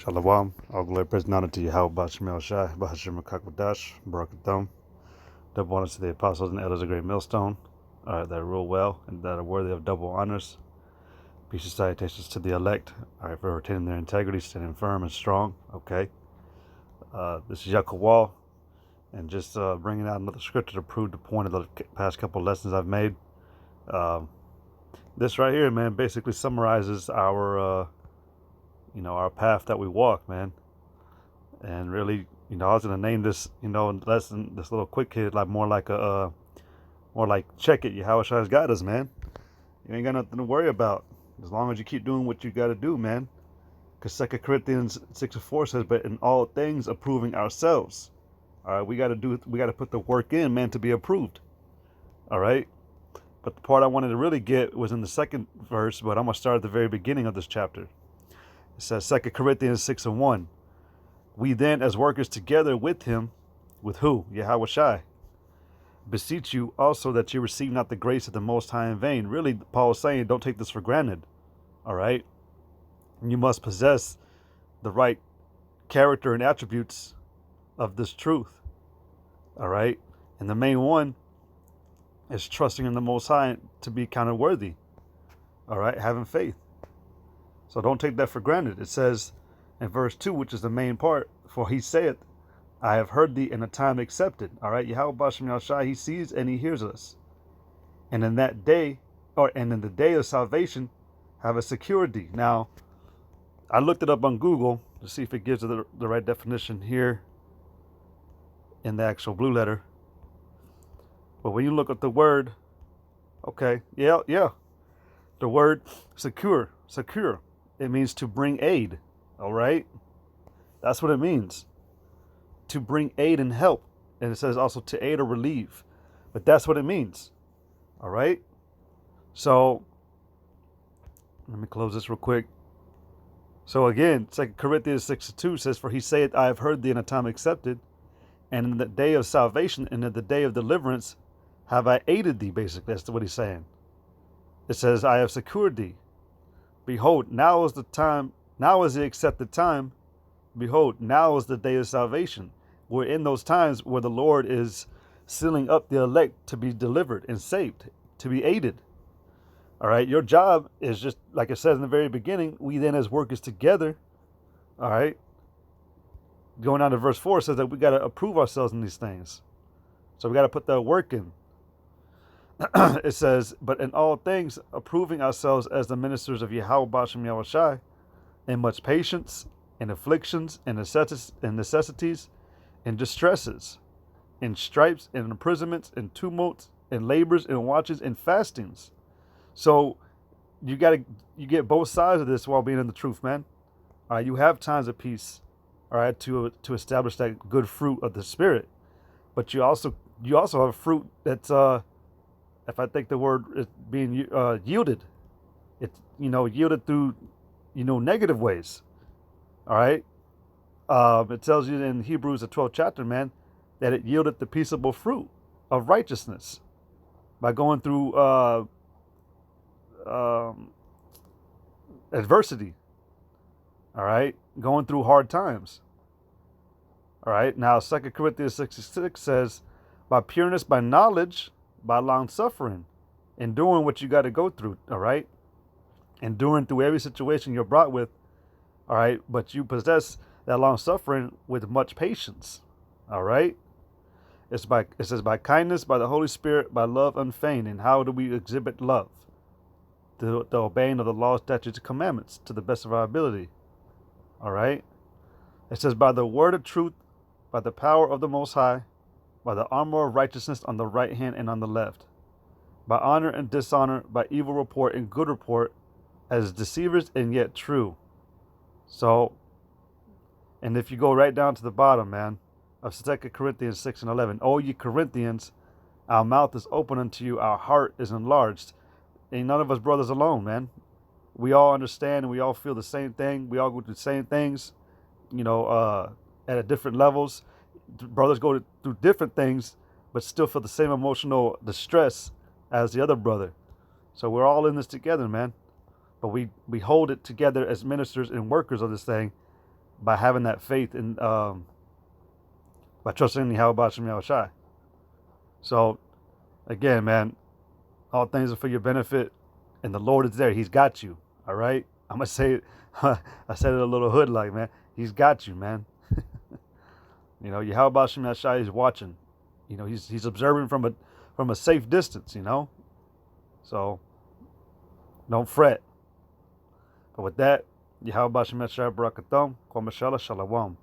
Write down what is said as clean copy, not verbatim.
Shalom, all glory, praise, and honor to YAHAWASHIS, BAHASHIM HAKWADASH, Barakatham. Double honors to the apostles and elders of Great Millstone, that rule well and that are worthy of double honors. Peace and salutations to the elect, for retaining their integrity, standing firm and strong. Okay. This is YAHAWASHIS, and just bringing out another scripture to prove the point of the past couple of lessons I've made. This right here, man, basically summarizes our path that we walk, man. And really, I was gonna name this, lesson, this little quick hit, like more like check it, YAHAWASHIS got us, man. You ain't got nothing to worry about as long as you keep doing what you got to do, man. Because 2 Corintheans 6:4 says, "But in all things, approving ourselves." All right, we got to put the work in, man, to be approved. All right. But the part I wanted to really get was in the second verse, but I'm gonna start at the very beginning of this chapter. It says 2 Corinthians 6:1. We then, as workers together with him, with who? YAHAWASHIS. Beseech you also that you receive not the grace of the Most High in vain. Really, Paul is saying, don't take this for granted. All right? You must possess the right character and attributes of this truth. All right? And the main one is trusting in the Most High to be counted worthy. All right? Having faith. So don't take that for granted. It says in verse 2, which is the main part, for he saith, I have heard thee in a time accepted. All right, YAHAWASHIS, he sees and he hears us. And in that day, and in the day of salvation, have a security. Now, I looked it up on Google to see if it gives the right definition here in the actual blue letter. But when you look at the word, okay, yeah. The word secure. It means to bring aid. All right? That's what it means. To bring aid and help. And it says also to aid or relieve. But that's what it means. All right? So, let me close this real quick. So again, 2 Corinthians 6:2 says, for he saith, I have heard thee in a time accepted, and in the day of salvation and in the day of deliverance have I aided thee, basically. That's what he's saying. It says, I have secured thee. Behold, now is the time, now is the accepted time. Behold, now is the day of salvation. We're in those times where the Lord is sealing up the elect to be delivered and saved, to be aided. All right, your job is just, like it says in the very beginning, we then as workers together, all right, going down to verse 4 says that we got to approve ourselves in these things. So we got to put that work in. It says, but in all things, approving ourselves as the ministers of YAHAWASHIS, in much patience, in afflictions, in necessities, in distresses, in stripes, in imprisonments, in tumults, in labors, in watches, in fastings. So you get both sides of this while being in the truth, man. All right, you have times of peace, all right, to establish that good fruit of the Spirit, but you also have fruit that's if I think the word is being yielded, it's yielded through negative ways. All right, it tells you in Hebrews the 12th chapter, man, that it yielded the peaceable fruit of righteousness by going through adversity. All right, going through hard times. All right, now 2 Corinthians 6:6 says, by pureness, by knowledge, by long suffering, enduring what you got to go through. All right, enduring through every situation you're brought with. All right, but you possess that long suffering with much patience. All right, it says by kindness, by the Holy Spirit, by love unfeigned. And how do we exhibit love? The obeying of the law, statutes, and commandments to the best of our ability. All right, it says by the word of truth, by the power of the Most High, by the armor of righteousness on the right hand and on the left, by honor and dishonor, by evil report and good report, as deceivers and yet true. So, and if you go right down to the bottom, man, of 2 Corinthians 6:11, O ye Corinthians, our mouth is open unto you, our heart is enlarged. Ain't none of us brothers alone, man. We all understand and we all feel the same thing. We all go through the same things, at different levels. Brothers go through different things, but still feel the same emotional distress as the other brother. So we're all in this together, man. But we hold it together as ministers and workers of this thing by having that faith in, by trusting in YAHAWASHIS. So, again, man, all things are for your benefit, and the Lord is there. He's got you. All right. I'm gonna say it. I said it a little hood like, man. He's got you, man. You know, YAHAWASHIS is watching. You know, he's observing from a safe distance. You know, so don't fret. But with that, YAHAWASHIS Barakatum, Kwamashalla Shalawam.